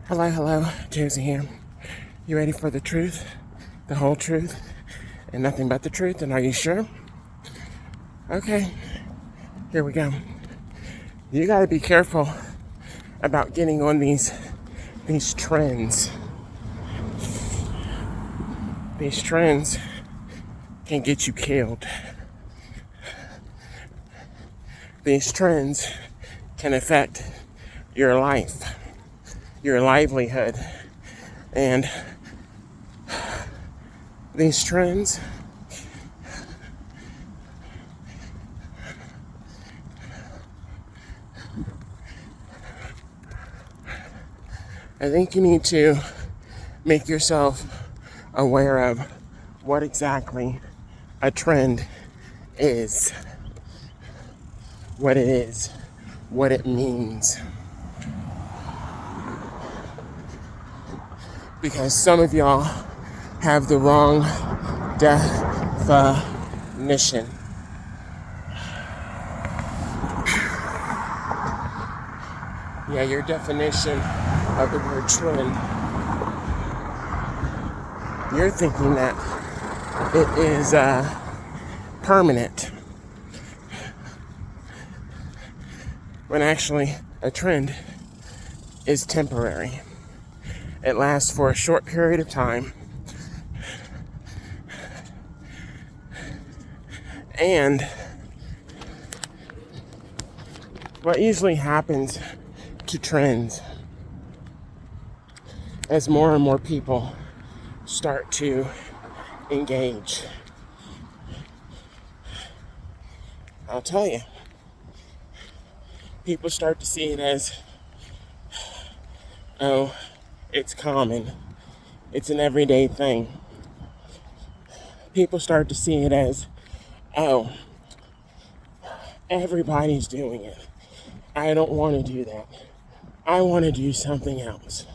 Hello, hello, Josie here. You ready for the truth, the whole truth, and nothing but the truth? And are you sure? Okay, here we go. You gotta be careful about getting on these trends. These trends can get you killed. These trends can affect your life, your livelihood, and these trends I think you need to make yourself aware of what exactly a trend is, what it is, what it means. Because some of y'all have the wrong definition. Yeah, your definition of the word trend, you're thinking that it is permanent, when actually a trend is temporary. It lasts for a short period of time, and what usually happens to trends as more and more people start to engage, I'll tell you, people start to see it as, oh, it's common, it's an everyday thing. People start to see it as, oh, everybody's doing it. I don't want to do that. I want to do something else.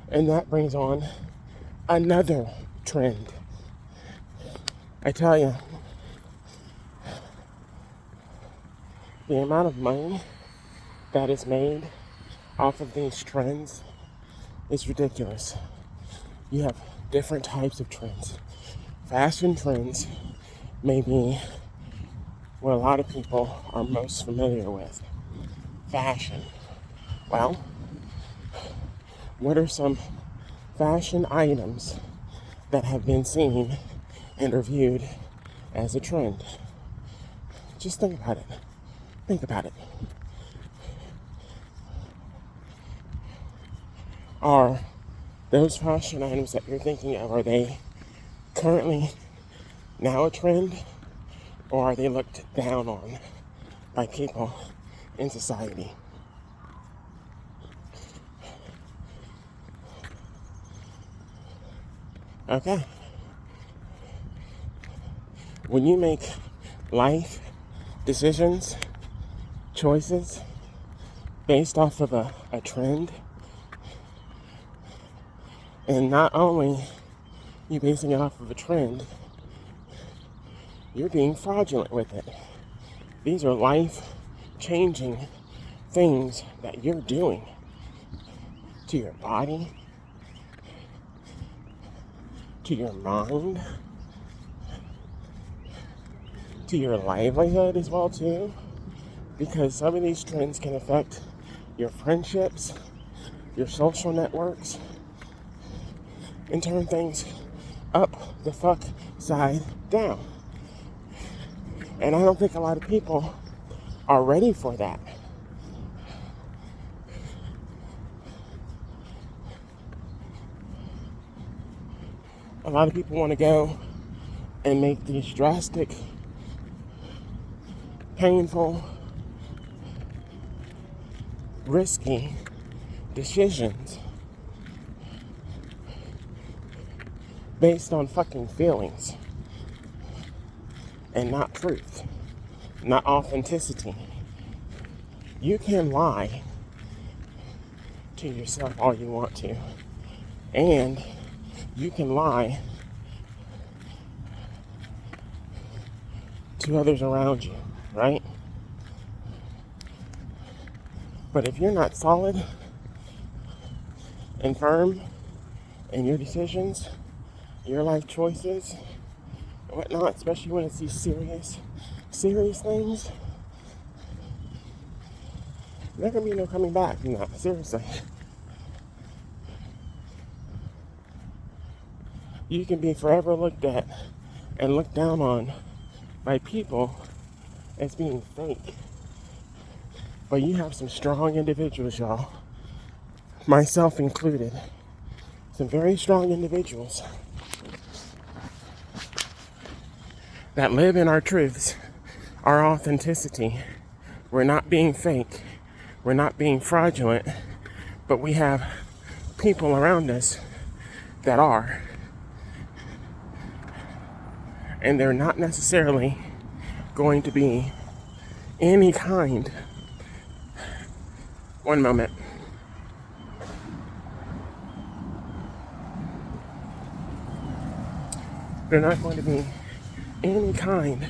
And that brings on another trend. I tell you, the amount of money that is made off of these trends is ridiculous. You have different types of trends. Fashion trends may be what a lot of people are most familiar with. Fashion. Well, what are some fashion items that have been seen and are viewed as a trend? Just think about it. Think about it. Are those fashion items that you're thinking of, are they currently now a trend, or are they looked down on by people in society? Okay. When you make life decisions, choices based off of a trend, and not only you basing it off of a trend, you're being fraudulent with it. These are life-changing things that you're doing to your body, to your mind, to your livelihood as well too, because some of these trends can affect your friendships, your social networks, and turn things up the fuck side down. And I don't think a lot of people are ready for that. A lot of people want to go and make these drastic, painful, risky decisions based on fucking feelings and not truth, not authenticity. You can lie to yourself all you want to, and you can lie to others around you, right? But if you're not solid and firm in your decisions, your life choices, and whatnot, especially when it's these serious things, there can be no coming back from that. Seriously. You can be forever looked at and looked down on by people as being fake. But you have some strong individuals, y'all, myself included, some very strong individuals that live in our truths, our authenticity. We're not being fake, we're not being fraudulent, but we have people around us that are. And they're not necessarily going to be any kind. One moment. They're not going to be any kind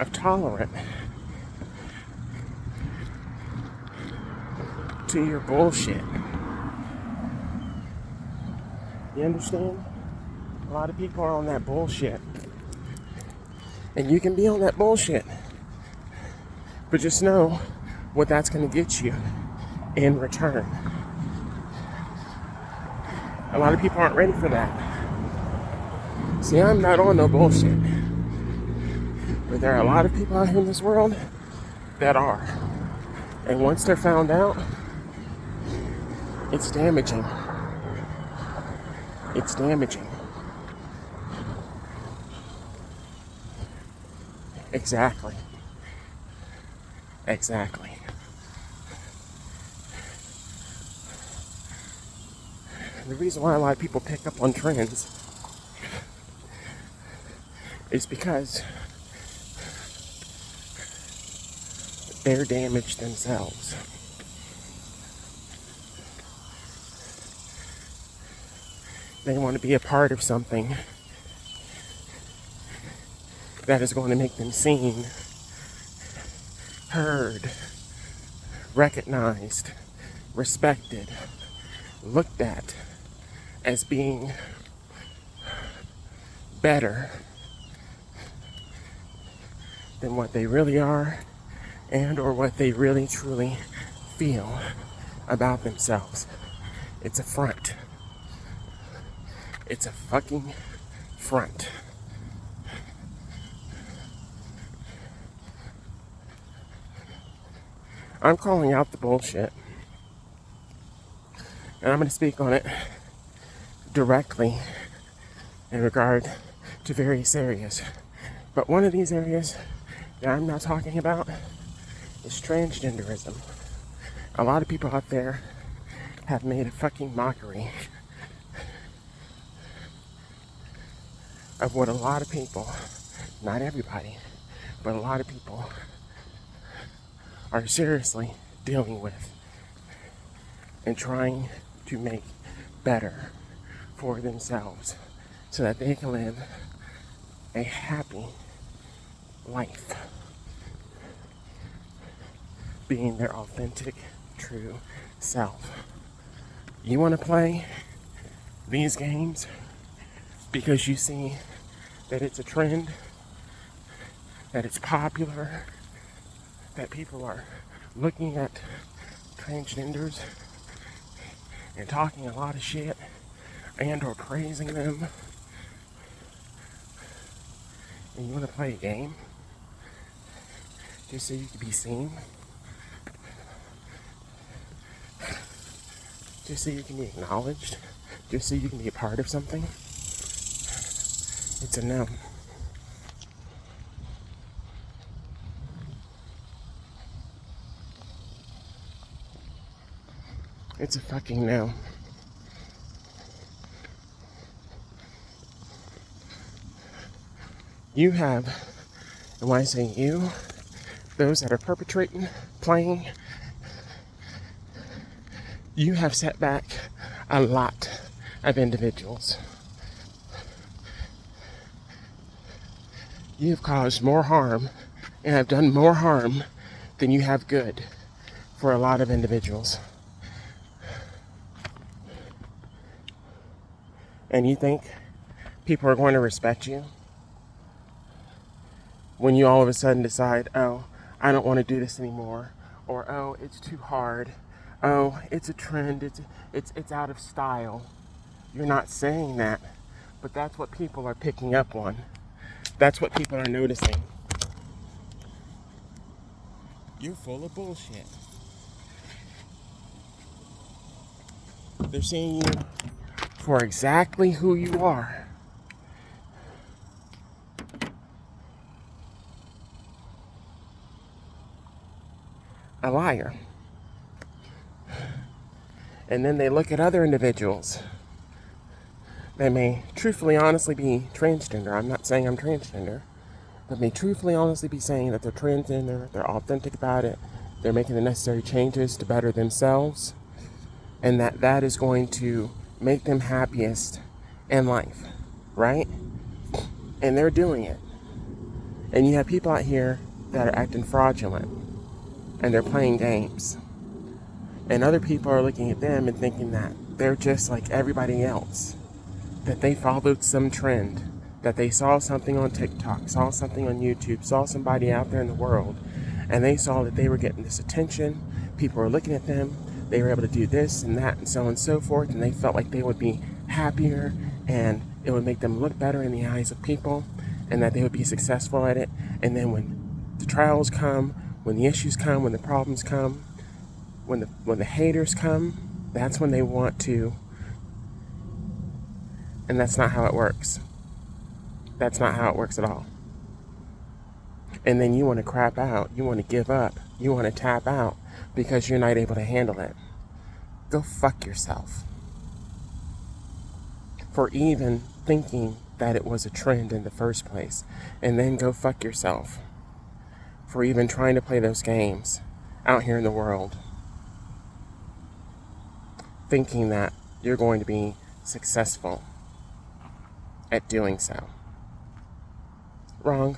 of tolerant to your bullshit. You understand? A lot of people are on that bullshit. And you can be on that bullshit. But just know what that's going to get you in return. A lot of people aren't ready for that. See, I'm not on no bullshit. But there are a lot of people out here in this world that are. And once they're found out, it's damaging. It's damaging. Exactly. Exactly. The reason why a lot of people pick up on trends is because they're damaged themselves. They want to be a part of something that is going to make them seen, heard, recognized, respected, looked at as being better than what they really are and or what they really truly feel about themselves. It's a front. It's a fucking front. I'm calling out the bullshit, and I'm going to speak on it directly in regard to various areas. But one of these areas that I'm not talking about is transgenderism. A lot of people out there have made a fucking mockery of what a lot of people, not everybody, but a lot of people are seriously dealing with and trying to make better for themselves so that they can live a happy life, being their authentic, true self. You want to play these games because you see that it's a trend, that it's popular, that people are looking at transgenders and talking a lot of shit and or praising them, and you want to play a game just so you can be seen, just so you can be acknowledged, just so you can be a part of something, it's a no. It's a fucking no. You have, and when I say you, those that are perpetrating, playing, you have set back a lot of individuals. You have caused more harm and have done more harm than you have good for a lot of individuals. And you think people are going to respect you when you all of a sudden decide, oh, I don't want to do this anymore, or oh, it's too hard, oh, it's a trend, it's out of style. You're not saying that, but that's what people are picking up on. That's what people are noticing. You're full of bullshit. They're seeing you for exactly who you are. A liar. And then they look at other individuals that may truthfully, honestly be transgender. I'm not saying I'm transgender, but may truthfully, honestly be saying that they're transgender, they're authentic about it, they're making the necessary changes to better themselves, and that is going to make them happiest in life, right? And they're doing it. And you have people out here that are acting fraudulent, and they're playing games. And other people are looking at them and thinking that they're just like everybody else, that they followed some trend, that they saw something on TikTok, saw something on YouTube, saw somebody out there in the world, and they saw that they were getting this attention, people were looking at them, they were able to do this and that and so on and so forth, and they felt like they would be happier and it would make them look better in the eyes of people, and that they would be successful at it. And then when the trials come, when the issues come, when the problems come, when the haters come, that's when they want to. And that's not how it works. That's not how it works at all. And then you want to crap out, you want to give up, you want to tap out because you're not able to handle it. Go fuck yourself. For even thinking that it was a trend in the first place. And then go fuck yourself for even trying to play those games out here in the world, thinking that you're going to be successful at doing so. Wrong.